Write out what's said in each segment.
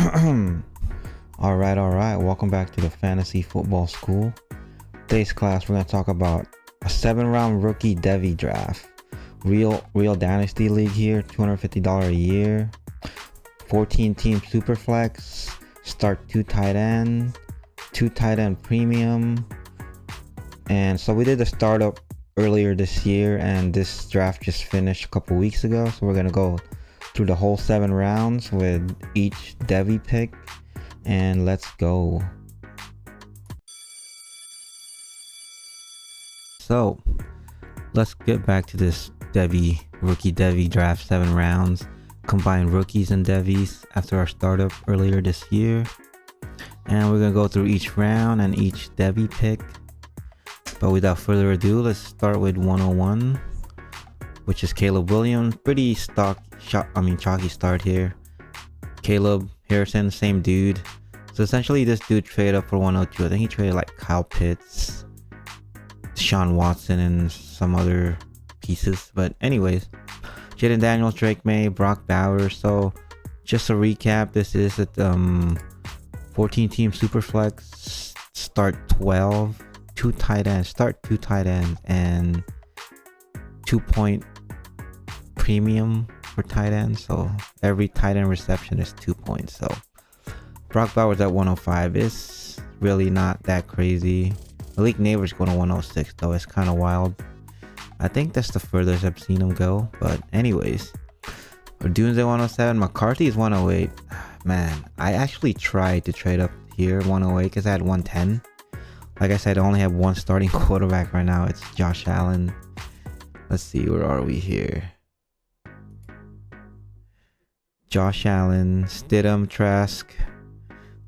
All right. Welcome back to the Fantasy Football School. Today's class, we're going to talk about a 7-round rookie Devy draft. Real Dynasty League here, $250 a year. 14-team Superflex. Start 2 tight end premium. And so we did the startup earlier this year, and this draft just finished a couple weeks ago. So we're going to go through the whole 7 rounds with each Devy pick, and let's go. So let's get back to this rookie Devy draft. 7 rounds, combined rookies and Devies after our startup earlier this year, and we're gonna go through each round and each Devy pick. But without further ado, let's start with 101, which is Caleb Williams. Pretty chalky start here. Caleb Harrison, same dude. So essentially this dude traded up for 102. I think he traded like Kyle Pitts, Sean Watson, and some other pieces. But anyways, Jaden Daniels, Drake May, Brock Bowers. So just a recap, this is a 14-team Superflex, start 12, 2 tight ends, start 2 tight ends, and 2-point premium for tight ends. So every tight end reception is 2 points. So Brock Bowers at 105 is really not that crazy. Malik Neighbors going to 106 though. It's kind of wild. I think that's the furthest I've seen him go. But anyways, Dunes at 107. McCarthy is 108. Man, I actually tried to trade up here 108 because I had 110. Like I said, I only have one starting quarterback right now. It's Josh Allen. Let's see, where are we here? Josh Allen, Stidham, Trask,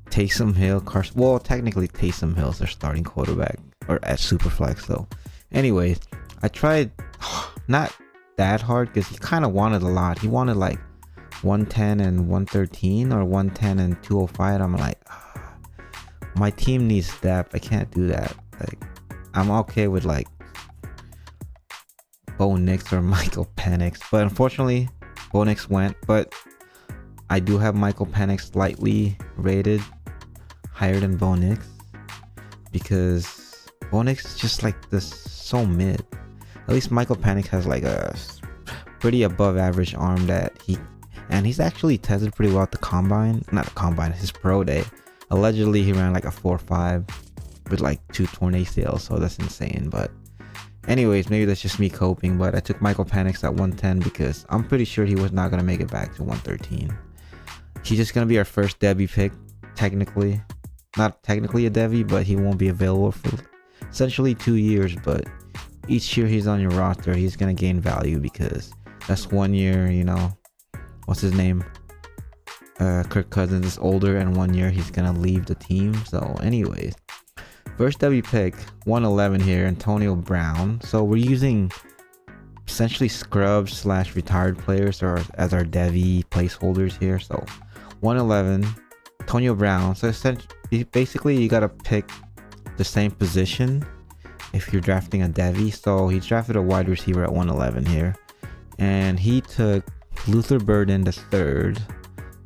Taysom Hill, Carson. Well, technically Taysom Hill's their starting quarterback, or at Superflex. So anyways, I tried not that hard because he kind of wanted a lot. He wanted like 110 and 113 or 110 and 205. I'm like, my team needs depth. I can't do that. Like, I'm okay with like Bo Nix or Michael Penix, but unfortunately Bo Nix went. But I do have Michael Penix slightly rated higher than Bo Nix because Bo Nix is just like this, so mid. At least Michael Penix has like a pretty above average arm and he's actually tested pretty well at the combine. Not the combine, his pro day. Allegedly he ran like a 4.5 with like 2 torn ACLs, so that's insane. But anyways, maybe that's just me coping. But I took Michael Penix at 110 because I'm pretty sure he was not going to make it back to 113. He's just going to be our first Devy pick, technically. Not technically a Devy, but he won't be available for essentially 2 years. But each year he's on your roster, he's going to gain value because that's 1 year, you know, what's his name? Kirk Cousins is older, and 1 year he's going to leave the team. So anyways, first Devy pick, 111 here, Antonio Brown. So we're using essentially scrubs / retired players or as our Devy placeholders here. So 111, Antonio Brown. So essentially, basically you gotta pick the same position if you're drafting a Devy. So he drafted a wide receiver at 111 here, and he took Luther Burden III,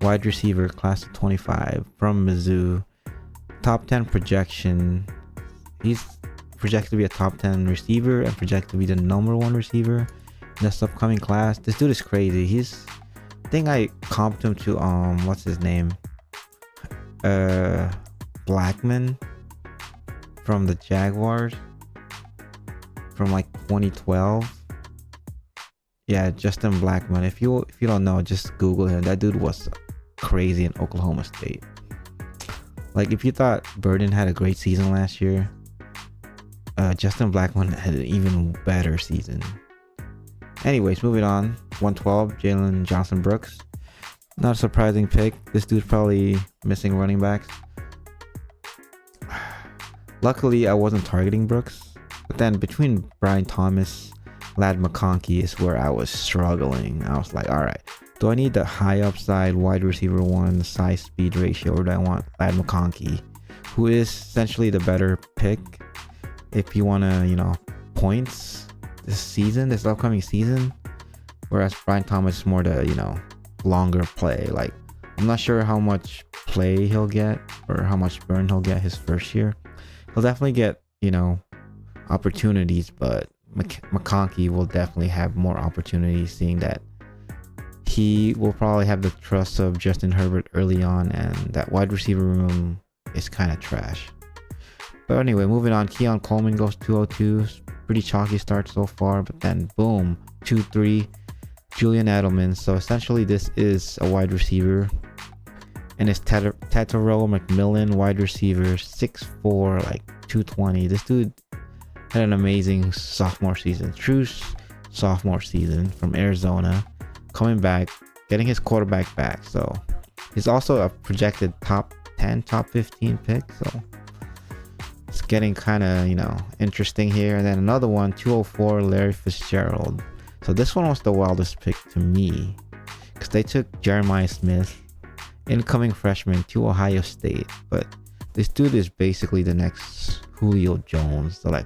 wide receiver, class of 25 from Mizzou. Top 10 projection. He's projected to be a top 10 receiver and projected to be the number 1 receiver in this upcoming class. This dude is crazy. I think I comped him to what's his name? Blackman from the Jaguars from like 2012. Yeah, Justin Blackman. If you don't know, just Google him. That dude was crazy in Oklahoma State. Like, if you thought Burden had a great season last year, Justin Blackman had an even better season. Anyways, moving on. 112, Jalen Johnson Brooks. Not a surprising pick. This dude's probably missing running backs. Luckily, I wasn't targeting Brooks. But then between Brian Thomas, Ladd McConkey is where I was struggling. I was like, alright, do I need the high upside wide receiver 1 size speed ratio, or do I want Ladd McConkey, who is essentially the better pick if you want to, you know, points this upcoming season, whereas Brian Thomas is more the, you know, longer play, like I'm not sure how much play he'll get or how much burn he'll get his first year. He'll definitely get, opportunities, but McConkey will definitely have more opportunities, seeing that he will probably have the trust of Justin Herbert early on, and that wide receiver room is kind of trash. But anyway, moving on, Keon Coleman goes 202. Pretty chalky start so far, but then boom, 2-3, Julian Edelman. So essentially this is a wide receiver, and it's Tetero McMillan, wide receiver, 6'4", like 220. This dude had an amazing sophomore season, true sophomore season from Arizona, coming back, getting his quarterback back. So he's also a projected top 10, top 15 pick. So it's getting kind of, interesting here. And then another one, 204, Larry Fitzgerald. So this one was the wildest pick to me, because they took Jeremiah Smith, incoming freshman, to Ohio State. But this dude is basically the next Julio Jones. So like,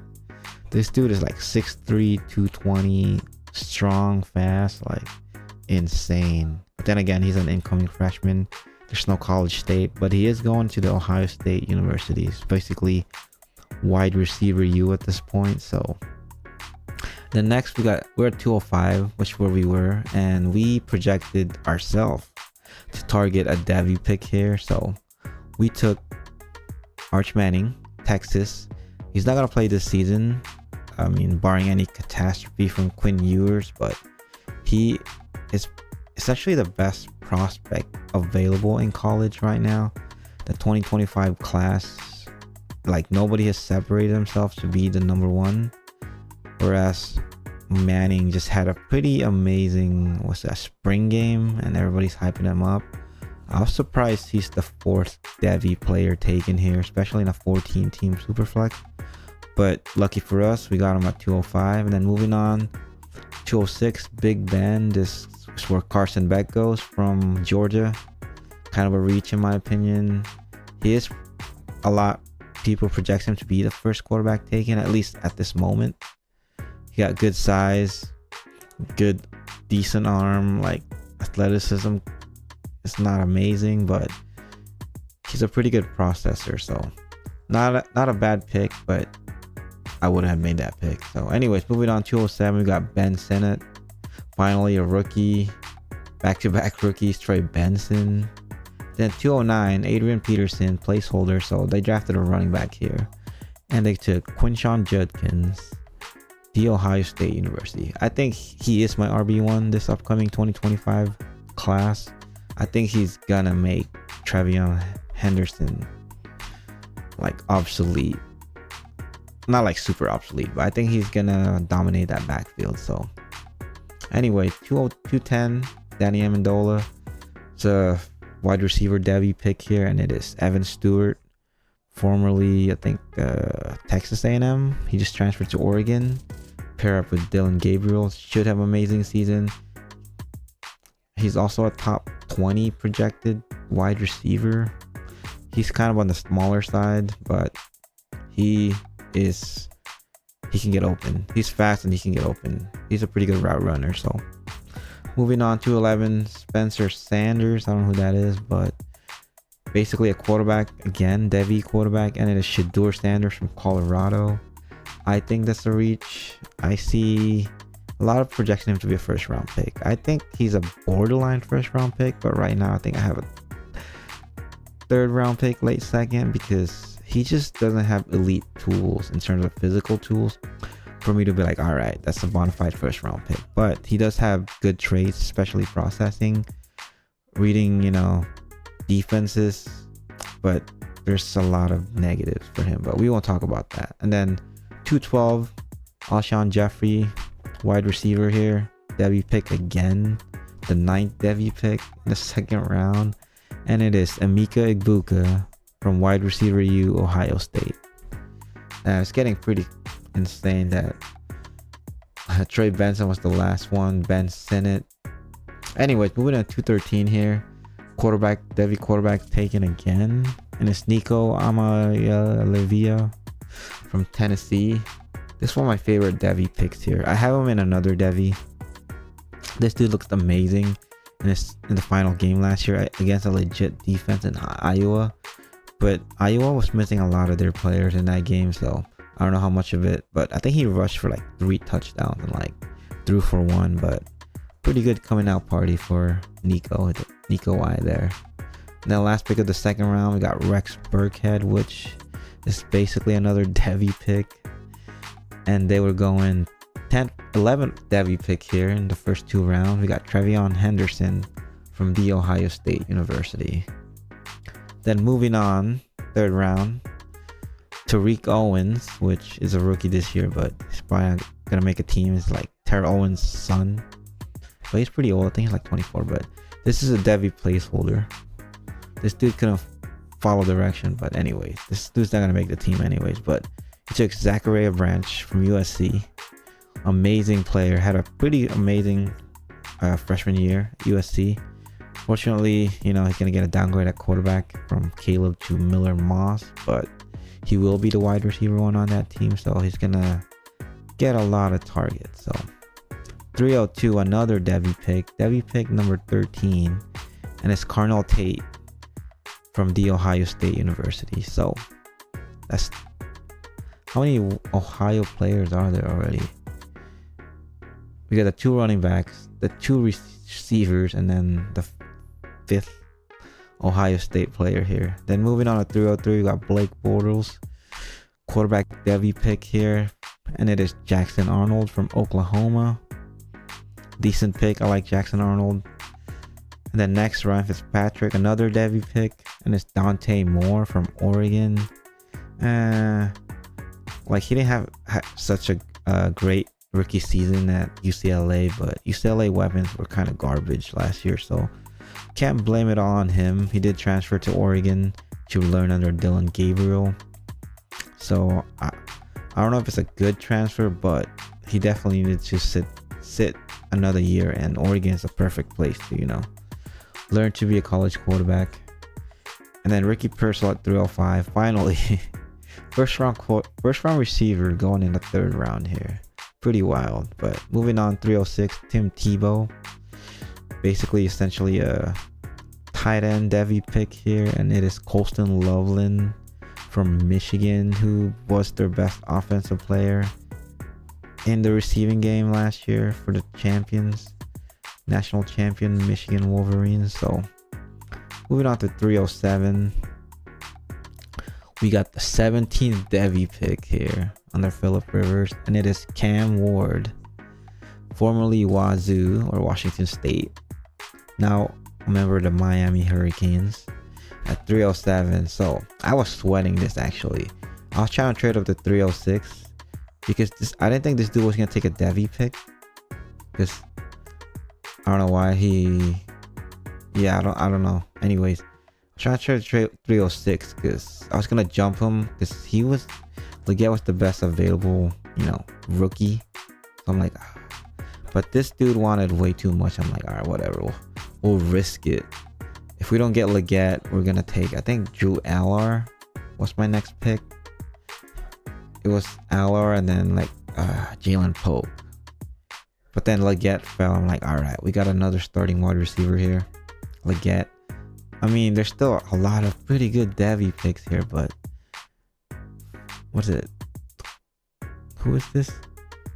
this dude is like 6'3", 220, strong, fast, like insane. But then again, he's an incoming freshman. There's no College State, but he is going to the Ohio State University. It's basically wide receiver U at this point. So then next we're at 205, which is where we were, and we projected ourselves to target a Devy pick here. So we took Arch Manning, Texas. He's not gonna play this season, barring any catastrophe from Quinn Ewers, but he is essentially the best prospect available in college right now. The 2025 class, like, nobody has separated himself to be the number one, whereas Manning just had a pretty amazing spring game, and everybody's hyping him up. I was surprised he's the fourth Devy player taken here, especially in a 14-team superflex. But lucky for us, we got him at 205. And then moving on, 206, Big Ben. This is where Carson Beck goes from Georgia. Kind of a reach in my opinion. He is a lot. People project him to be the first quarterback taken, at least at this moment. He got good size, good, decent arm, like athleticism. It's not amazing, but he's a pretty good processor. So not a bad pick, but I wouldn't have made that pick. So anyways, moving on, 207, we got Ben Sinnott. Finally a rookie. Back-to-back rookies, Trey Benson. Then 209, Adrian Peterson, placeholder. So they drafted a running back here. And they took Quinshon Judkins, The Ohio State University. I think he is my RB1 this upcoming 2025 class. I think he's gonna make Trevion Henderson like obsolete. Not like super obsolete, but I think he's gonna dominate that backfield. So anyway, 210, Danny Amendola. It's a wide receiver Devy pick here, and it is Evan Stewart, formerly I think Texas A&M. He just transferred to Oregon. Pair up with Dylan Gabriel, should have an amazing season. He's also a top 20 projected wide receiver. He's kind of on the smaller side, but he can get open. He's fast and he can get open. He's a pretty good route runner. So moving on, 211, Spencer Sanders. I don't know who that is, but basically a quarterback, again, Devy quarterback, and it is Shedeur Sanders from Colorado. I think that's a reach. I see a lot of projection him to be a first round pick. I think he's a borderline first round pick, but right now I think I have a third round pick, late second, because he just doesn't have elite tools in terms of physical tools for me to be like, all right, that's a bona fide first round pick. But he does have good traits, especially processing, reading, defenses, but there's a lot of negatives for him, but we won't talk about that. And then 212, Alshon Jeffrey, wide receiver here, Devy pick again, the 9th Devy pick in the second round, and it is Emeka Egbuka from wide receiver U, Ohio State. It's getting pretty insane that Trey Benson was the last one, Ben Sinnott. Anyways, moving on to 213 here, Devy quarterback taken again, and it's Nico Amaya from Tennessee. This is one of my favorite Devy picks here. I have him in another Devy. This dude looks amazing. in the final game last year against a legit defense in Iowa. But Iowa was missing a lot of their players in that game, so I don't know how much of it. But I think he rushed for like 3 touchdowns and like threw for 1. But pretty good coming out party for Nico Y there. And then last pick of the second round, we got Rex Burkhead, which is basically another Devy pick. And they were going 10th, 11th Devy pick here in the first 2 rounds. We got Trevion Henderson from The Ohio State University. Then moving on, 3rd round, Tariq Owens, which is a rookie this year, but he's probably not gonna make a team. It's like Terrell Owens' son. But he's pretty old. I think he's like 24, but this is a Devy placeholder. This dude couldn't follow direction, but anyways, this dude's not gonna make the team anyways. But he took Zachariah Branch from USC. Amazing player, had a pretty amazing freshman year at USC. Fortunately, you know, he's gonna get a downgrade at quarterback from Caleb to Miller Moss, but he will be the wide receiver one on that team, so he's gonna get a lot of targets. So 302, another Devy pick number 13, and it's Carnell Tate from The Ohio State University. So that's how many Ohio players are there already? We got the 2 running backs, the 2 receivers, and then the 5th Ohio State player here. Then moving on to 303, we got Blake Bortles, quarterback Devy pick here, and it is Jackson Arnold from Oklahoma. Decent pick. I like Jackson Arnold. And then next, Ryan Fitzpatrick, another Devy pick, and it's Dante Moore from Oregon. Like he didn't have such a great rookie season at UCLA, but UCLA weapons were kind of garbage last year, so can't blame it all on him. He did transfer to Oregon to learn under Dylan Gabriel, so I don't know if it's a good transfer, but he definitely needed to sit another year, and Oregon is a perfect place to, you know, learn to be a college quarterback. And then Ricky Pearsall at 305, finally. first round receiver going in the 3rd round here. Pretty wild. But moving on, 306, Tim Tebow, basically essentially a tight end Devy pick here, and it is Colston Loveland from Michigan, who was their best offensive player in the receiving game last year for the champions, national champion Michigan Wolverines. So moving on to 307, we got the 17th Devy pick here under Phillip Rivers, and it is Cam Ward, formerly Wazoo or Washington State, now a member of the Miami Hurricanes, at 307. So I was sweating this actually. I was trying to trade up to 306 because I didn't think this dude was gonna take a Devy pick, because I don't know why I don't know. Anyways, I'm trying to trade 306 because I was gonna jump him because Leggett was the best available, you know, rookie. So I'm like, but this dude wanted way too much. I'm like, all right, whatever. We'll risk it. If we don't get Leggett, we're gonna take, I think, Drew Allar. What's my next pick? It was Allar and then like Jalen Pope. But then Leggett fell. I'm like, all right, we got another starting wide receiver here, Leggett. I mean, there's still a lot of pretty good Devy picks here, but what is it? Who is this?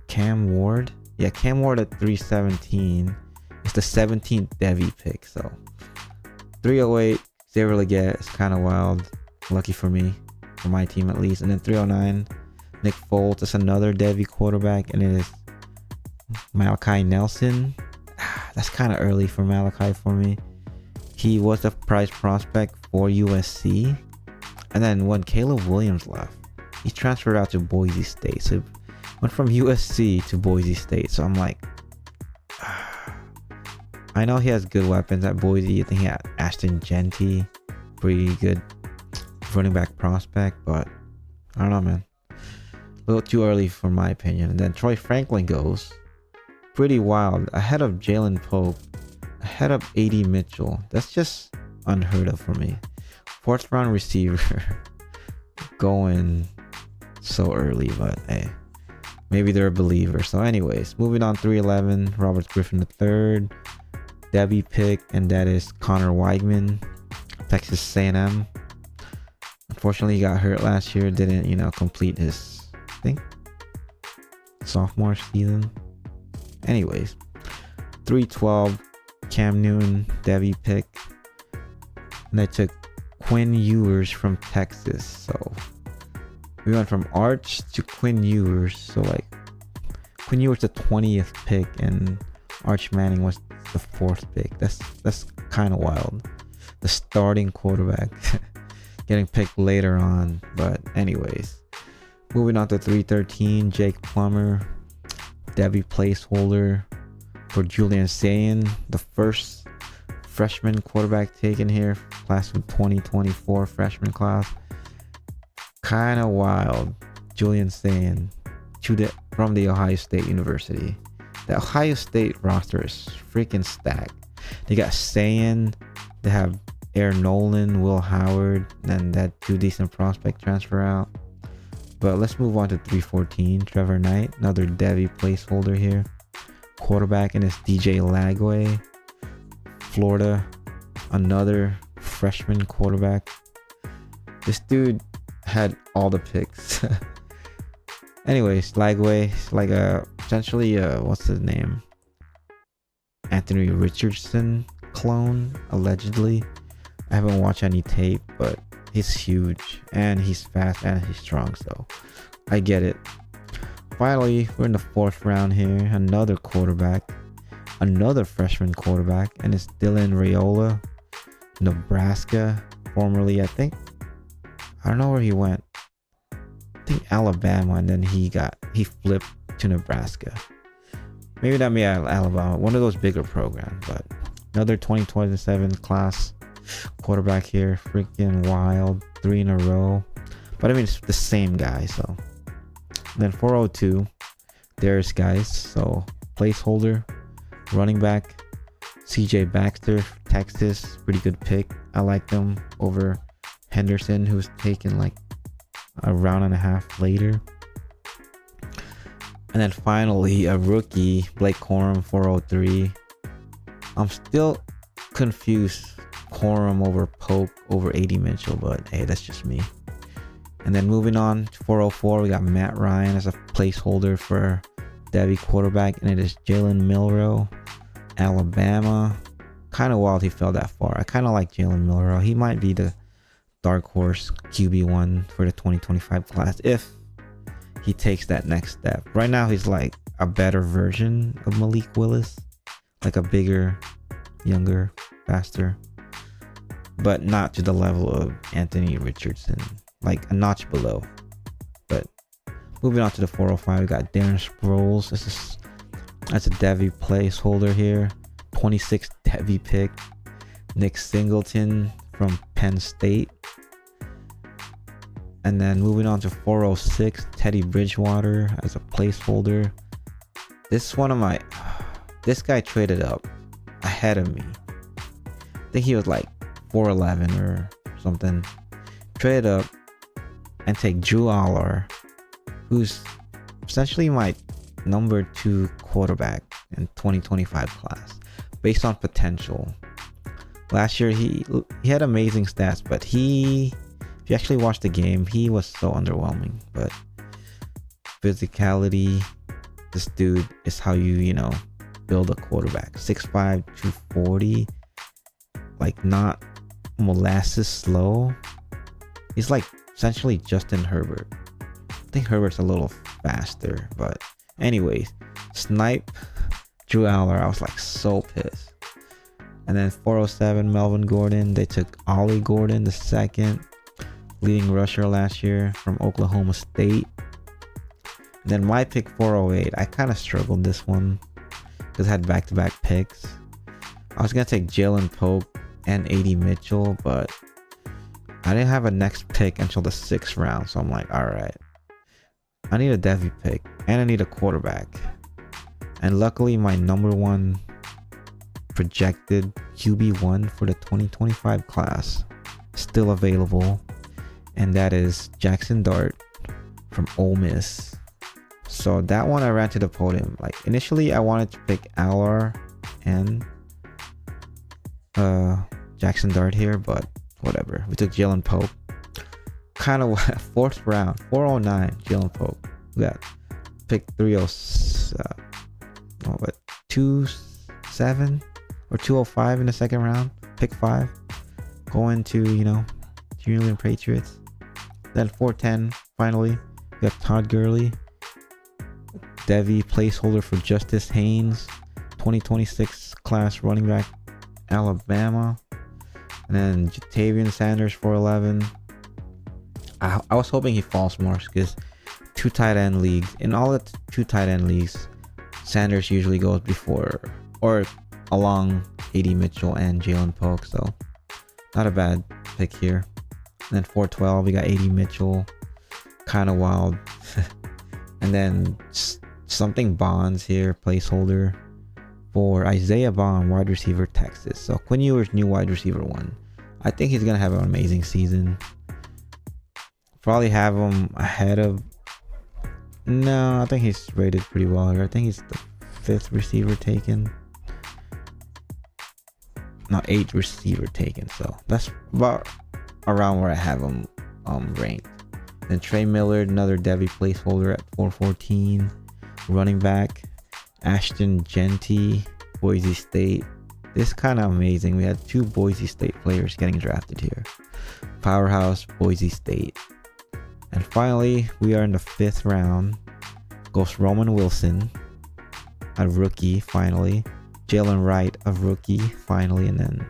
Cam Ward? Yeah, Cam Ward at 317. It's the 17th Devy pick. So 308, Xavier Leggett is kind of wild. Lucky for me, for my team at least. And then 309, Nick Foles. It's another Devy quarterback, and it is Malachi Nelson. That's kind of early for Malachi for me. He was a prize prospect for USC, and then when Caleb Williams left, he transferred out to Boise State. So went from USC to Boise State. So I'm like, I know he has good weapons at Boise. I think he had Ashton Genty, pretty good running back prospect, but I don't know, man. A little too early for my opinion. And then Troy Franklin goes. Pretty wild. Ahead of Jalen Pope, ahead of A.D. Mitchell. That's just unheard of for me. 4th round receiver going so early, but hey, maybe they're a believer. So anyways, moving on, 311, Robert Griffin III. Devy pick, and that is Connor Weigman, Texas A&M. Unfortunately, he got hurt last year. Didn't, complete his, I think, sophomore season. Anyways, 312, Cam Newton, Devy pick. And I took Quinn Ewers from Texas. So we went from Arch to Quinn Ewers. So like Quinn Ewers the 20th pick and Arch Manning was the 4th pick. That's kind of wild. The starting quarterback getting picked later on. But anyways, moving on to 313, Jake Plummer, Devy placeholder for Julian Sayin, the first freshman quarterback taken here, class of 2024 freshman class. Kind of wild. Julian Sayin from the Ohio State University. The Ohio State roster is freaking stacked. They got Sayin, they have Aaron Nolan, Will Howard, and that 2 decent prospect transfer out. But let's move on to 314, Trevor Knight, another Devy placeholder here. Quarterback, and it's DJ Lagway, Florida, another freshman quarterback. This dude had all the picks. Anyways, Lagway, like essentially what's his name? Anthony Richardson clone, allegedly. I haven't watched any tape, but he's huge and he's fast and he's strong, so I get it. Finally, we're in the 4th round here. Another quarterback, another freshman quarterback, and it's Dylan Raiola, Nebraska, formerly, I don't know where he went. I think Alabama, and then he flipped to Nebraska. Maybe not me at Alabama, one of those bigger programs. But another 2027 class quarterback here, freaking wild, 3 in a row. But I mean, it's the same guy, so. Then 402, there's guys. So placeholder, running back, CJ Baxter, Texas, pretty good pick. I like them over Henderson, who's taken like a round and a half later. And then finally, a rookie, Blake Corum, 403. I'm still confused. Corum over Pope over AD Mitchell, but hey, that's just me. And then moving on to 404, we got Matt Ryan as a placeholder for Devy quarterback, and it is Jalen Milroe, Alabama. Kind of wild he fell that far. I kind of like Jalen Milroe. He might be the dark horse QB1 for the 2025 class if he takes that next step. Right now, he's like a better version of Malik Willis, like a bigger, younger, faster, but not to the level of Anthony Richardson. Like a notch below. But moving on to the 405, we got Darren Sproles. That's a Devy placeholder here. 26th Devy pick. Nick Singleton from Penn State. And then moving on to 406, Teddy Bridgewater as a placeholder. This guy traded up ahead of me. I think he was like 4'11 or something. Traded up and take Drew Aller, who's essentially my number 2 quarterback in 2025 class, based on potential. Last year he had amazing stats, but if you actually watch the game, he was so underwhelming. But physicality, this dude is how you build a quarterback. 6'5", 240, like not molasses slow. He's like essentially Justin Herbert. I think Herbert's a little faster, but anyways, snipe Drew Aller. I was like so pissed. And then 407, Melvin Gordon. They took Ollie Gordon, the 2nd leading rusher last year from Oklahoma State. And then my pick 408. I kind of struggled this one because I had back-to-back picks. I was gonna take Jalen Pope and AD Mitchell, but I didn't have a next pick until the 6th round, so I'm like, alright, I need a Devy pick and I need a quarterback. And luckily my number 1 projected QB1 for the 2025 class still available, and that is Jackson Dart from Ole Miss. So that one I ran to the podium. Like initially I wanted to pick Aller and Jackson Dart here, but whatever. We took Jalen Pope. Kind of fourth round, 409. Jalen Pope. We got pick 207 or 205 in the second round. Pick 5. Going to, New England Patriots. Then 410, finally, we got Todd Gurley. Devy, placeholder for Justice Haynes. 2026 class running back, Alabama. And then Jatavian Sanders, 411. I was hoping he falls more because 2 tight end leagues. In all the 2 tight end leagues, Sanders usually goes before or along AD Mitchell and Jalen Pope. So not a bad pick here. And then 412, we got AD Mitchell. Kind of wild. And then something Bonds here, placeholder for Isaiah Bond, wide receiver, Texas. So Quinn Ewers, new wide receiver 1. I think he's going to have an amazing season. Probably have him ahead of... No, I think he's rated pretty well here. I think he's the 5th receiver taken. Not 8th receiver taken. So that's about around where I have him ranked. Then Trey Millard, another Devy placeholder at 414. Running back, Ashton Genty, Boise State. This is kind of amazing. We had 2 Boise State players getting drafted here. Powerhouse, Boise State. And finally, we are in the 5th round. Goes Roman Wilson, a rookie, finally. Jalen Wright, a rookie, finally. And then,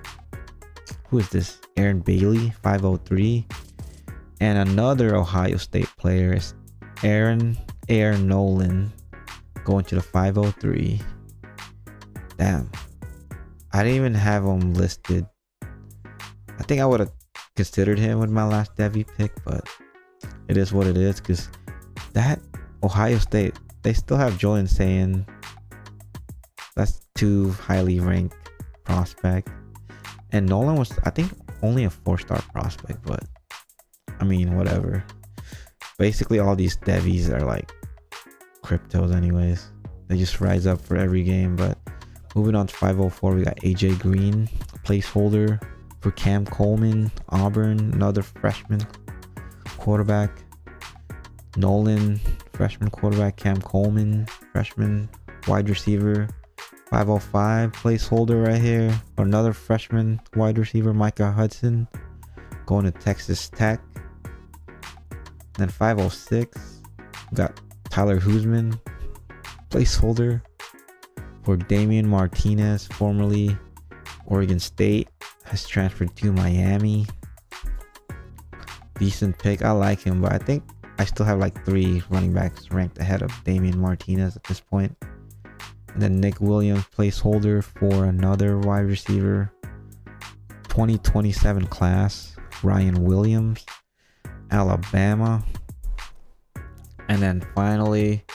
who is this? Aaron Bailey, 503. And another Ohio State player is Aaron Nolan, going to the 503. Damn. I didn't even have him listed. I think I would have considered him with my last Devy pick, but it is what it is, because that Ohio State, they still have Julian saying that's 2 highly ranked prospect. And Nolan was, I think, only a 4-star prospect, but I mean, whatever. Basically, all these Devies are like cryptos anyways. They just rise up for every game. But moving on to 504, we got AJ Green, placeholder for Cam Coleman, Auburn, another freshman quarterback. Nolan, freshman quarterback. Cam Coleman, freshman wide receiver. 505, placeholder right here. Another freshman wide receiver, Micah Hudson, going to Texas Tech. Then 506, we got Tyler Huseman, placeholder for Damian Martinez, formerly Oregon State, has transferred to Miami. Decent pick. I like him, but I think I still have like 3 running backs ranked ahead of Damian Martinez at this point. And then Nick Williams, placeholder for another wide receiver, 2027 class, Ryan Williams, Alabama. And then finally,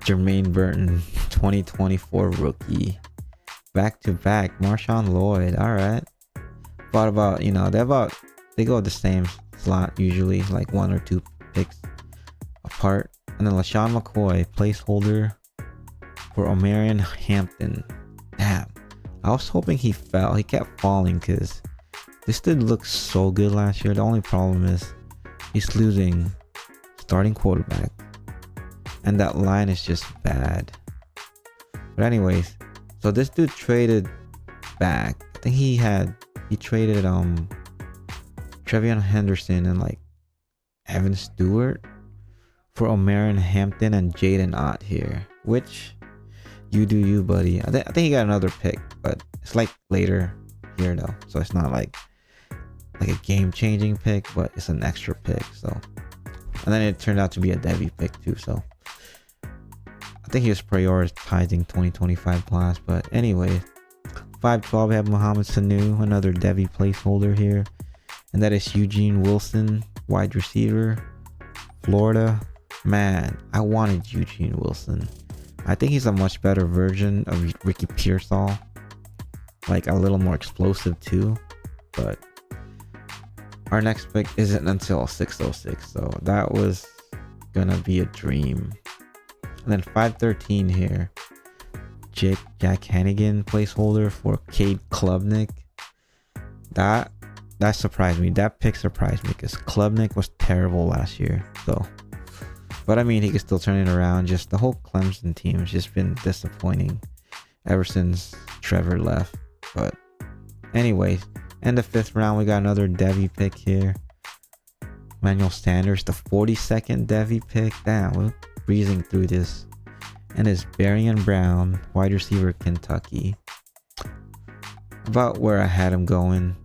Jermaine Burton, 2024 rookie. Back to back, Marshawn Lloyd. All right. Thought about, they go the same slot usually, like 1 or 2 picks apart. And then LaShawn McCoy, placeholder for Omarion Hampton. Damn. I was hoping he fell. He kept falling because this dude looked so good last year. The only problem is he's losing starting quarterback. And that line is just bad. But anyways, so this dude traded back. I think he traded Trevion Henderson and like Evan Stewart for Omarion Hampton and Jaden Ott here. Which you do you, buddy. I think he got another pick, but it's like later here though. So it's not like a game changing pick, but it's an extra pick. So, and then it turned out to be a Devy pick too. So I think he was prioritizing 2025 class. But anyway, 512, we have Mohamed Sanu, another Devy placeholder here. And that is Eugene Wilson, wide receiver, Florida. Man, I wanted Eugene Wilson. I think he's a much better version of Ricky Pearsall. Like a little more explosive too. But our next pick isn't until 606. So that was gonna be a dream. And then 513 here, Jack Hannigan placeholder for Cade Klubnik. That surprised me. That pick surprised me because Klubnik was terrible last year. So, but I mean, he could still turn it around. Just the whole Clemson team has just been disappointing ever since Trevor left. But anyways, in the 5th round, we got another Devy pick here. Manuel Sanders, the 42nd Devy pick. Damn, we're breezing through this. And it's Barian Brown, wide receiver, Kentucky. About where I had him going.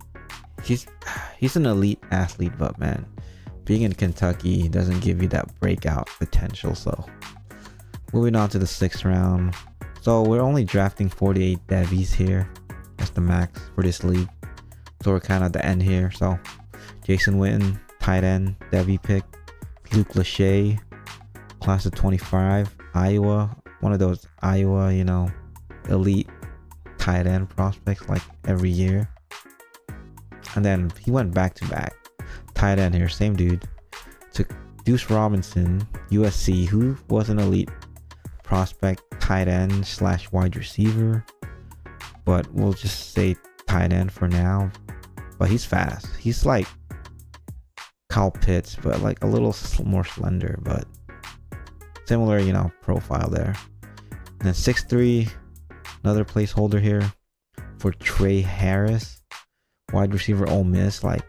He's an elite athlete, but man, being in Kentucky doesn't give you that breakout potential. So moving on to the 6th round. So we're only drafting 48 Devies here. That's the max for this league. So we're kind of at the end here. So Jason Witten, tight end, Devy pick. Luke Lachey, class of 25, Iowa. One of those Iowa, elite tight end prospects like every year. And then he went back to back. Tight end here, same dude. Took Deuce Robinson, USC, who was an elite prospect, tight end / wide receiver. But we'll just say tight end for now. But he's fast. He's like Kyle Pitts, but like a little more slender, but similar, profile there. And then 6'3", another placeholder here for Trey Harris, wide receiver, Ole Miss. Like,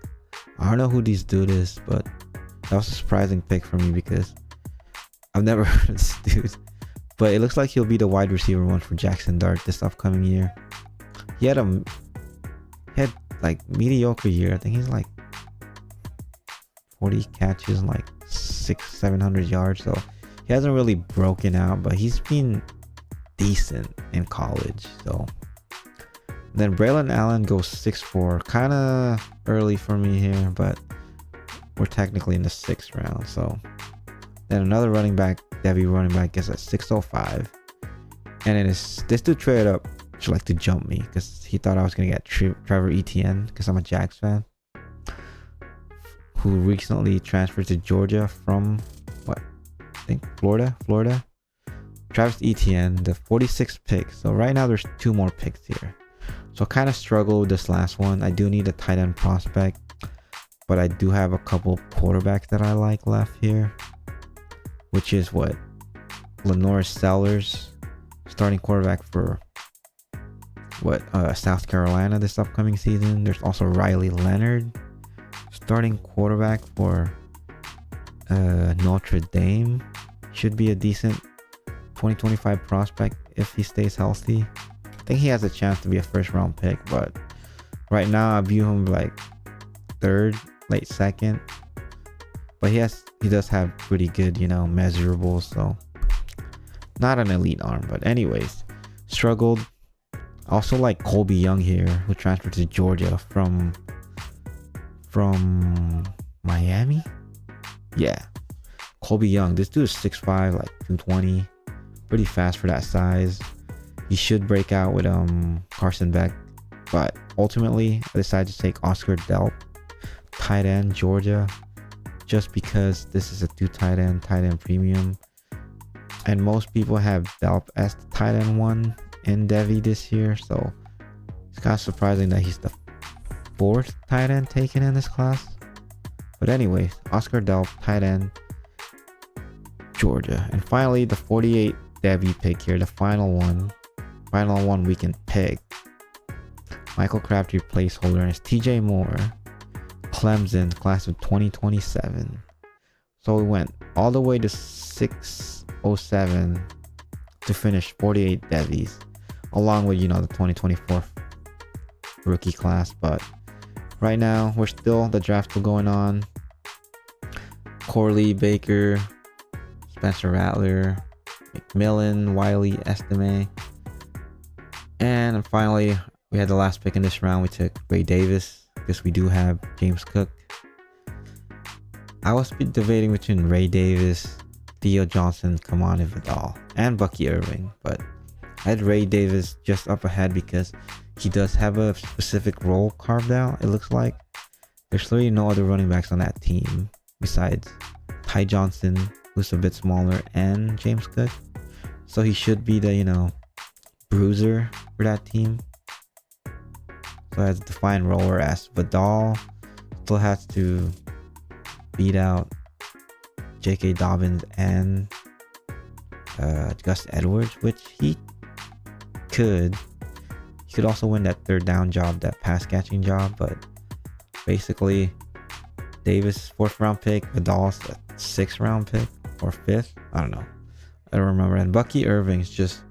I don't know who this dude is, but that was a surprising pick for me because I've never heard of this dude. But it looks like he'll be the wide receiver one for Jackson Dart this upcoming year. He had like mediocre year. I think he's like 40 catches and like 600-700 yards. So he hasn't really broken out, but he's been decent in college. So then Braylon Allen goes 6'4", kind of early for me here, but we're technically in the 6th round. So then another running back, Devy running back, gets at 605, and then this dude traded up to jump me because he thought I was gonna get Trevor Etienne because I'm a Jags fan, who recently transferred to Georgia from Florida. Travis Etienne, the 46th pick. So right now there's 2 more picks here. So I kind of struggled with this last one. I do need a tight end prospect, but I do have a couple quarterbacks that I like left here, which is Lenore Sellers, starting quarterback for South Carolina this upcoming season. There's also Riley Leonard, starting quarterback for Notre Dame. Should be a decent 2025 prospect if he stays healthy. I think he has a chance to be a 1st round pick, but right now I view him like 3rd, late 2nd. But he does have pretty good, measurables, so not an elite arm. But anyways, struggled. Also like Colby Young here, who transferred to Georgia from Miami. Yeah, Colby Young. This dude is 6'5", like 220, pretty fast for that size. He should break out with Carson Beck, but ultimately I decided to take Oscar Delp, tight end, Georgia, just because this is a 2 tight end premium, and most people have Delp as the tight end 1 in Devy this year. So it's kind of surprising that he's the 4th tight end taken in this class. But anyways, Oscar Delp, tight end, Georgia. And finally, the 48 Devy pick here, the final one we can pick. Michael Crabtree placeholder, and it's TJ Moore, Clemson, class of 2027. So we went all the way to 607 to finish 48 Devies, along with the 2024 rookie class. But right now the draft's still going on. Corley, Baker, Spencer Rattler, McMillan, Wiley, Estime, and finally we had the last pick in this round. We took Ray Davis because we do have James Cook. I was debating between Ray Davis, Theo Johnson, Kamani Vidal, and Bucky Irving, but I had Ray Davis just up ahead because he does have a specific role carved out. It looks like there's literally no other running backs on that team besides Ty Johnson, who's a bit smaller, and James Cook. So he should be the bruiser for that team. So as a defined roller, as Vidal still has to beat out J.K. Dobbins and Gus Edwards, which he could. He could also win that third down job, that pass catching job, but basically Davis 4th round pick, Vidal's a 6th round pick or 5th. I don't know. I don't remember. And Bucky Irving's just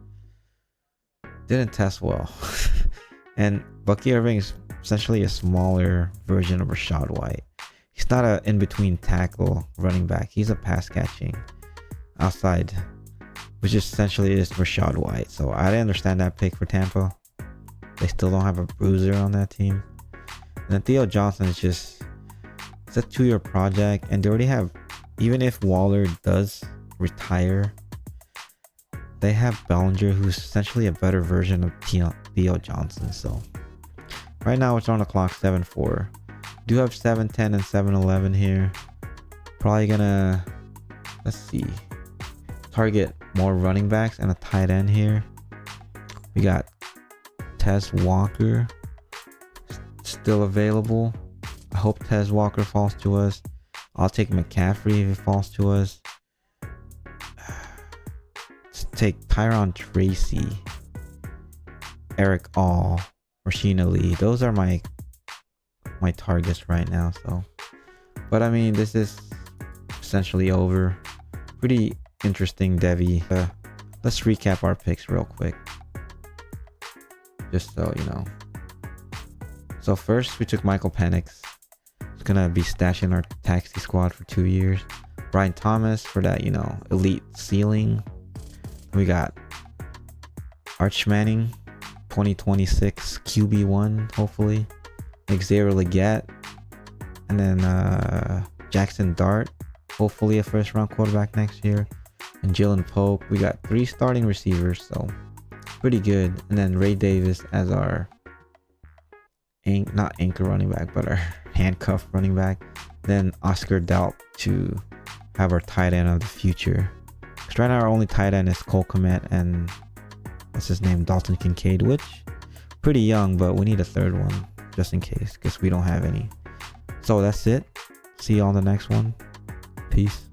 didn't test well. And Bucky Irving is essentially a smaller version of Rachaad White. He's not an in-between tackle running back. He's a pass catching outside, which essentially is Rachaad White. So I didn't understand that pick for Tampa. They still don't have a bruiser on that team. And then Theo Johnson is just, it's a 2-year project, and they already have, even if Waller does retire, they have Bellinger, who's essentially a better version of Theo Johnson. So right now it's on the clock 7-4. Do have 7-10 and 7-11 here. Probably gonna, let's see, target more running backs and a tight end here. We got Tez Walker still available. I hope Tez Walker falls to us. I'll take McCaffrey if it falls to us. Let's take Tyron Tracy, Eric All, Rasheen Lee. Those are my targets right now. So, but I mean, this is essentially over. Pretty interesting Devy. Let's recap our picks real quick, just so you know. So first we took Michael Penix. He's gonna be stashing our taxi squad for 2 years. Brian Thomas for that, you know, elite ceiling. We got Arch Manning, 2026 QB1, hopefully. Xavier Legette, and then Jackson Dart, hopefully a 1st round quarterback next year. And Jalen Pope. We got 3 starting receivers, so pretty good. And then Ray Davis as our not anchor running back, but our handcuff running back. Then Oscar Delp to have our tight end of the future. Because right now our only tight end is Cole Kmet and what's his name, Dalton Kincaid, which pretty young, but we need a 3rd one just in case, because we don't have any. So that's it. See you on the next one. Peace.